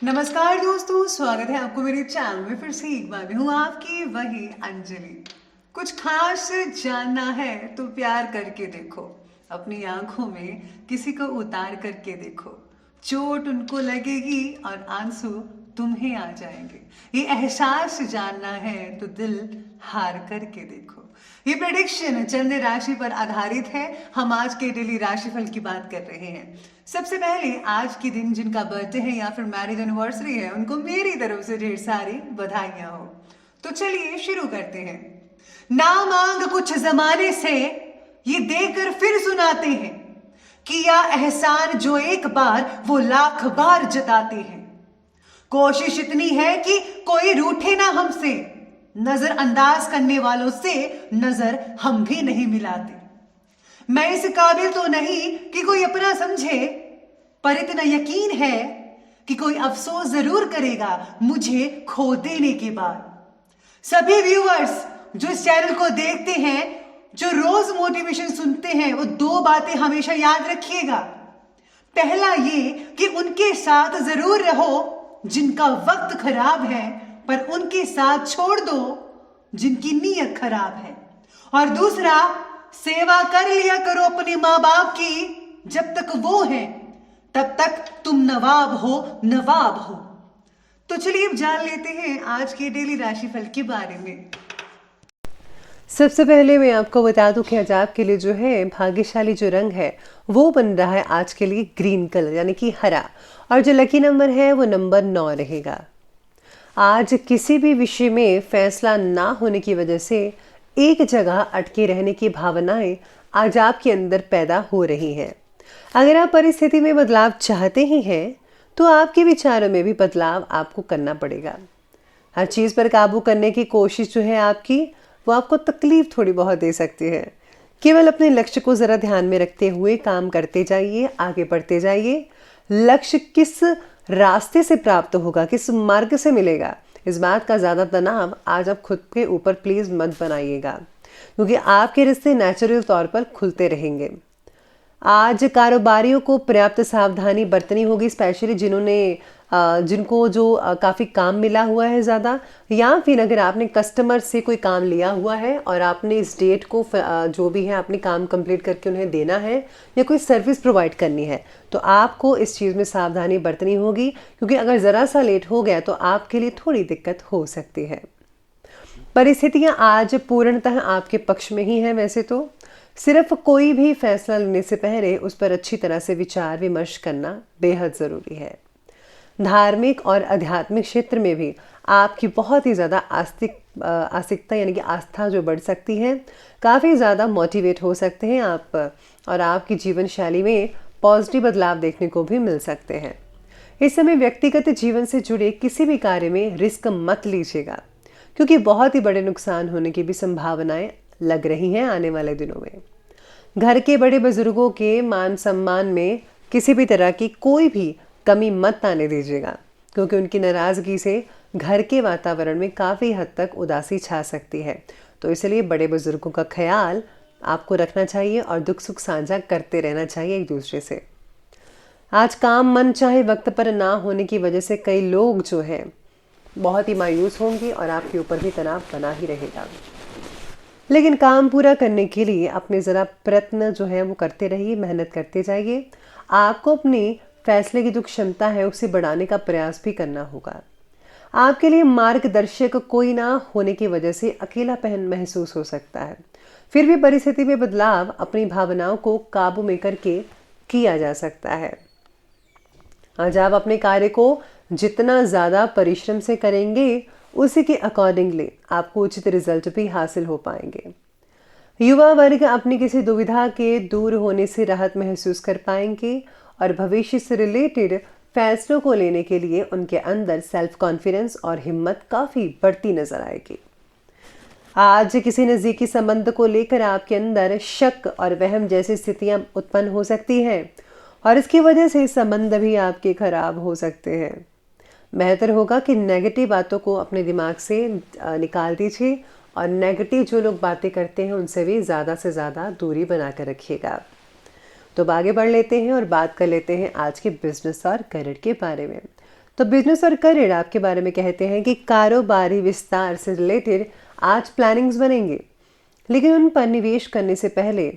नमस्कार दोस्तों, स्वागत है आपको मेरे चैनल में फिर से एक बार। मैं हूँ आपकी वही अंजलि। कुछ खास जानना है तो प्यार करके देखो, अपनी आंखों में किसी को उतार करके देखो। चोट उनको लगेगी और आंसू तुम्हें आ जाएंगे। ये एहसास जानना है तो दिल हार करके देखो। ये प्रेडिक्शन चंद्र राशि पर आधारित है। हम आज के डेली राशिफल की बात कर रहे हैं। सबसे पहले आज के दिन जिनका बर्थडे है या फिर मैरिज एनिवर्सरी है, उनको मेरी तरफ से ढेर सारी बधाइयां हो। तो चलिए शुरू करते हैं। ना मांग कुछ जमाने से ये देकर फिर सुनाते हैं, किया एहसान जो एक बार वो लाख बार जताते हैं। कोशिश इतनी है कि कोई रूठे ना हमसे, नजरअंदाज करने वालों से नजर हम भी नहीं मिलाते। मैं इस काबिल तो नहीं कि कोई अपना समझे, पर इतना यकीन है कि कोई अफसोस जरूर करेगा मुझे खो देने के बाद। सभी व्यूअर्स जो इस चैनल को देखते हैं, जो रोज मोटिवेशन सुनते हैं, वो दो बातें हमेशा याद रखिएगा। पहला ये कि उनके साथ जरूर रहो जिनका वक्त खराब है, पर उनके साथ छोड़ दो जिनकी नीयत खराब है। और दूसरा, सेवा कर लिया करो अपने माँ बाप की, जब तक वो हैं तब तक तुम नवाब हो, नवाब हो। तो चलिए अब जान लेते हैं आज के डेली राशिफल के बारे में। सबसे पहले मैं आपको बता दूं कि आज आपके लिए जो है भाग्यशाली जो रंग है वो बन रहा है आज के लिए ग्रीन कलर यानी कि हरा, और जो लकी नंबर है वो नंबर 9 रहेगा। आज किसी भी विषय में फैसला ना होने की वजह से एक जगह अटके रहने की भावनाएं आज आपके अंदर पैदा हो रही हैं। अगर आप परिस्थिति में बदलाव चाहते ही हैं तो आपके विचारों में भी बदलाव आपको करना पड़ेगा। हर चीज़ पर काबू करने की कोशिश जो है आपकी, वो आपको तकलीफ थोड़ी बहुत दे सकती है। केवल अपने लक्ष्य को ज़रा ध्यान में रखते हुए काम करते जाइए, आगे बढ़ते जाइए। लक्ष्य किस रास्ते से प्राप्त होगा, किस मार्ग से मिलेगा, इस बात का ज़्यादा तनाव आज आप खुद के ऊपर प्लीज़ मत बनाइएगा, क्योंकि आपके रिश्ते नेचुरल तौर पर खुलते रहेंगे। आज कारोबारियों को पर्याप्त सावधानी बरतनी होगी, स्पेशली जिनको जो काफ़ी काम मिला हुआ है ज़्यादा, या फिर अगर आपने कस्टमर से कोई काम लिया हुआ है और आपने इस डेट को जो भी है अपने काम कंप्लीट करके उन्हें देना है या कोई सर्विस प्रोवाइड करनी है, तो आपको इस चीज़ में सावधानी बरतनी होगी, क्योंकि अगर ज़रा सा लेट हो गया तो आपके लिए थोड़ी दिक्कत हो सकती है। परिस्थितियाँ आज पूर्णतः आपके पक्ष में ही हैं। वैसे तो सिर्फ कोई भी फैसला लेने से पहले उस पर अच्छी तरह से विचार विमर्श करना बेहद ज़रूरी है। धार्मिक और आध्यात्मिक क्षेत्र में भी आपकी बहुत ही ज़्यादा आस्तिकता यानी कि आस्था जो बढ़ सकती है, काफ़ी ज़्यादा मोटिवेट हो सकते हैं आप, और आपकी जीवन शैली में पॉजिटिव बदलाव देखने को भी मिल सकते हैं। इस समय व्यक्तिगत जीवन से जुड़े किसी भी कार्य में रिस्क मत लीजिएगा, क्योंकि बहुत ही बड़े नुकसान होने की भी संभावनाएं लग रही हैं आने वाले दिनों में। घर के बड़े बुजुर्गों के मान सम्मान में किसी भी तरह की कोई भी कमी मत आने दीजिएगा, क्योंकि उनकी नाराज़गी से घर के वातावरण में काफ़ी हद तक उदासी छा सकती है। तो इसलिए बड़े बुजुर्गों का ख्याल आपको रखना चाहिए और दुख सुख साझा करते रहना चाहिए एक दूसरे से। आज काम मन चाहे वक्त पर ना होने की वजह से कई लोग जो है बहुत ही मायूस होंगे और आपके ऊपर भी तनाव बना ही रहेगा। लेकिन काम पूरा करने के लिए अपने ज़रा प्रयत्न जो है वो करते रहिए, मेहनत करते जाइए। आपको अपनी फैसले की जो क्षमता है उसे बढ़ाने का प्रयास भी करना होगा। आपके लिए मार्गदर्शक कोई ना होने की वजह से अकेलापन महसूस हो सकता है, फिर भी परिस्थिति में बदलाव अपनी भावनाओं को काबू में करके किया जा सकता है। आज आप अपने कार्य को जितना ज़्यादा परिश्रम से करेंगे, उसी के अकॉर्डिंगली आपको उचित रिजल्ट भी हासिल हो पाएंगे। युवा वर्ग अपनी किसी दुविधा के दूर होने से राहत महसूस कर पाएंगे और भविष्य से रिलेटेड फैसलों को लेने के लिए उनके अंदर सेल्फ कॉन्फिडेंस और हिम्मत काफ़ी बढ़ती नजर आएगी। आज किसी नज़दीकी संबंध को लेकर आपके अंदर शक और वहम जैसी स्थितियां उत्पन्न हो सकती हैं, और इसकी वजह से संबंध भी आपके खराब हो सकते हैं। बेहतर होगा कि नेगेटिव बातों को अपने दिमाग से निकाल दीजिए, और नेगेटिव जो लोग बातें करते हैं उनसे भी ज़्यादा से ज़्यादा दूरी बना कर रखिएगा। तो आगे बढ़ लेते हैं और बात कर लेते हैं आज के बिजनेस और करियर के बारे में। तो बिजनेस और करियर आपके बारे में कहते हैं कि कारोबारी विस्तार से रिलेटेड आज प्लानिंग्स बनेंगे, लेकिन उन पर निवेश करने से पहले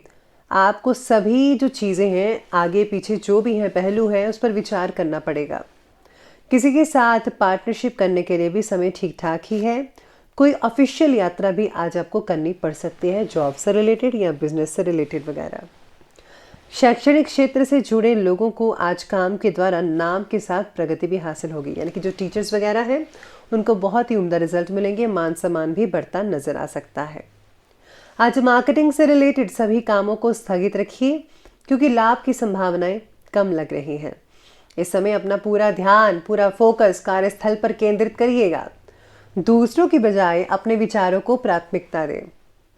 आपको सभी जो चीज़ें हैं, आगे पीछे जो भी हैं पहलू हैं, उस पर विचार करना पड़ेगा। किसी के साथ पार्टनरशिप करने के लिए भी समय ठीक ठाक ही है। कोई ऑफिशियल यात्रा भी आज आपको करनी पड़ सकती है, जॉब से रिलेटेड या बिजनेस से रिलेटेड वगैरह। शैक्षणिक क्षेत्र से जुड़े लोगों को आज काम के द्वारा नाम के साथ प्रगति भी हासिल होगी, यानी कि जो टीचर्स वगैरह हैं उनको बहुत ही उम्दा रिजल्ट मिलेंगे, मान सम्मान भी बढ़ता नजर आ सकता है। आज मार्केटिंग से रिलेटेड सभी कामों को स्थगित रखिए, क्योंकि लाभ की संभावनाएं कम लग रही हैं। इस समय अपना पूरा ध्यान, पूरा फोकस कार्यस्थल पर केंद्रित करिएगा। दूसरों की बजाय अपने विचारों को प्राथमिकता दें।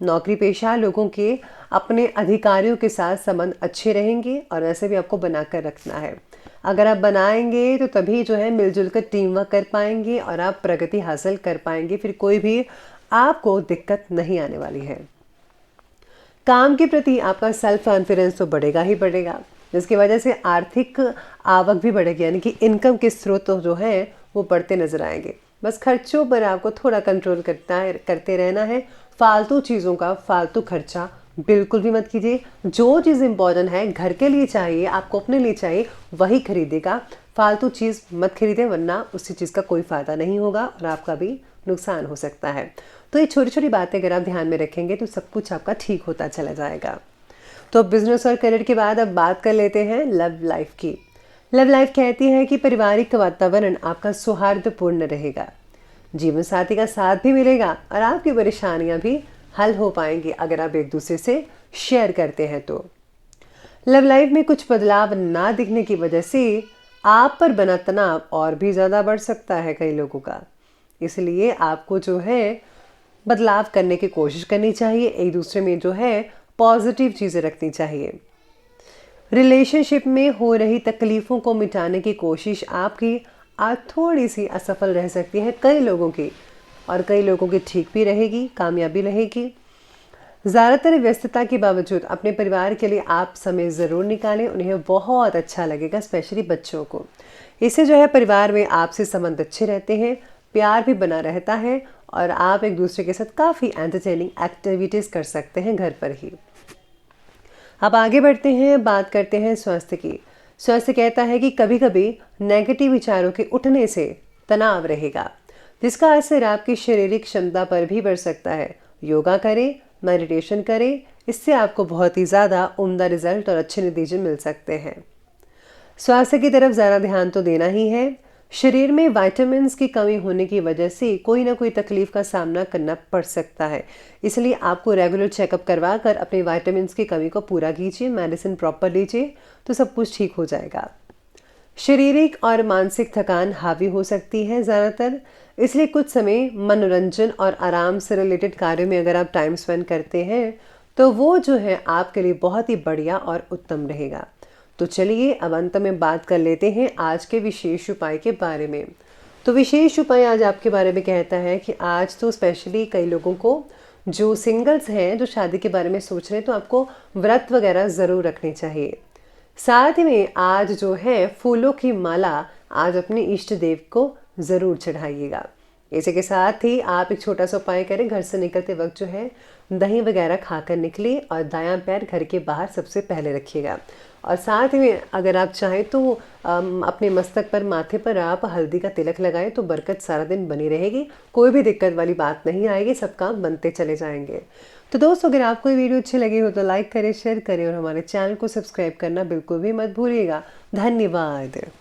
नौकरी पेशा लोगों के अपने अधिकारियों के साथ संबंध अच्छे रहेंगे और वैसे भी आपको बनाकर रखना है। अगर आप बनाएंगे तो तभी जो है मिलजुल कर टीम वर्क कर पाएंगे और आप प्रगति हासिल कर पाएंगे, फिर कोई भी आपको दिक्कत नहीं आने वाली है। काम के प्रति आपका सेल्फ कॉन्फिडेंस तो बढ़ेगा ही बढ़ेगा, जिसकी वजह से आर्थिक आवक भी बढ़ेगी, यानी कि इनकम के स्रोत जो हैं वो बढ़ते नजर आएंगे। बस खर्चों पर आपको थोड़ा कंट्रोल करते रहना है। फालतू चीज़ों का फालतू खर्चा बिल्कुल भी मत कीजिए। जो चीज़ इंपॉर्टेंट है, घर के लिए चाहिए, आपको अपने लिए चाहिए, वही खरीदेगा। फालतू चीज़ मत खरीदे, वरना उसी चीज़ का कोई फ़ायदा नहीं होगा और आपका भी नुकसान हो सकता है। तो ये छोटी छोटी बातें अगर आप ध्यान में रखेंगे तो सब कुछ आपका ठीक होता चला जाएगा। तो बिजनेस और करियर के बाद अब बात कर लेते हैं लव लाइफ की। लव लाइफ कहती है कि पारिवारिक वातावरण आपका सौहार्दपूर्ण रहेगा, जीवन साथी का साथ भी मिलेगा और आपकी परेशानियां भी हल हो पाएंगी अगर आप एक दूसरे से शेयर करते हैं तो। लव लाइफ में कुछ बदलाव ना दिखने की वजह से आप पर बना तनाव और भी ज़्यादा बढ़ सकता है कई लोगों का। इसलिए आपको जो है बदलाव करने की कोशिश करनी चाहिए, एक दूसरे में जो है पॉजिटिव चीज़ें रखनी चाहिए। रिलेशनशिप में हो रही तकलीफ़ों को मिटाने की कोशिश आपकी आज थोड़ी सी असफल रह सकती है कई लोगों की, और कई लोगों की ठीक भी रहेगी, कामयाबी रहेगी। ज़्यादातर व्यस्तता के बावजूद अपने परिवार के लिए आप समय ज़रूर निकालें, उन्हें बहुत अच्छा लगेगा, स्पेशली बच्चों को। इससे जो है परिवार में आपसे संबंध अच्छे रहते हैं, प्यार भी बना रहता है और आप एक दूसरे के साथ काफ़ी एंटरटेनिंग एक्टिविटीज़ कर सकते हैं घर पर ही। अब आगे बढ़ते हैं, बात करते हैं स्वास्थ्य की। स्वास्थ्य कहता है कि कभी कभी नेगेटिव विचारों के उठने से तनाव रहेगा, जिसका असर आपकी शारीरिक क्षमता पर भी बढ़ सकता है। योगा करें, मेडिटेशन करें, इससे आपको बहुत ही ज़्यादा उम्दा रिजल्ट और अच्छे नतीजे मिल सकते हैं। स्वास्थ्य की तरफ ज़्यादा ध्यान तो देना ही है। शरीर में विटामिन्स की कमी होने की वजह से कोई ना कोई तकलीफ का सामना करना पड़ सकता है, इसलिए आपको रेगुलर चेकअप करवा कर अपने विटामिन्स की कमी को पूरा कीजिए, मेडिसिन प्रॉपर लीजिए, तो सब कुछ ठीक हो जाएगा। शारीरिक और मानसिक थकान हावी हो सकती है ज़्यादातर, इसलिए कुछ समय मनोरंजन और आराम से रिलेटेड कार्यों में अगर आप टाइम स्पेंड करते हैं तो वो जो है आपके लिए बहुत ही बढ़िया और उत्तम रहेगा। तो चलिए अब अंत में बात कर लेते हैं आज के विशेष उपाय के बारे में। तो विशेष उपाय आज आपके बारे में कहता है कि आज तो स्पेशली कई लोगों को जो सिंगल्स हैं, जो शादी के बारे में सोच रहे हैं, तो आपको व्रत वगैरह ज़रूर रखने चाहिए। साथ ही में आज जो है फूलों की माला आज अपने इष्ट देव को ज़रूर चढ़ाइएगा। इसी के साथ ही आप एक छोटा सा उपाय करें, घर से निकलते वक्त जो है दही वगैरह खाकर निकले और दायां पैर घर के बाहर सबसे पहले रखिएगा। और साथ में अगर आप चाहें तो अपने मस्तक पर, माथे पर आप हल्दी का तिलक लगाएं तो बरकत सारा दिन बनी रहेगी, कोई भी दिक्कत वाली बात नहीं आएगी, सब काम बनते चले जाएंगे। तो दोस्तों, अगर आपको ये वीडियो अच्छी लगी हो तो लाइक करें, शेयर करें और हमारे चैनल को सब्सक्राइब करना बिल्कुल भी मत भूलिएगा। धन्यवाद।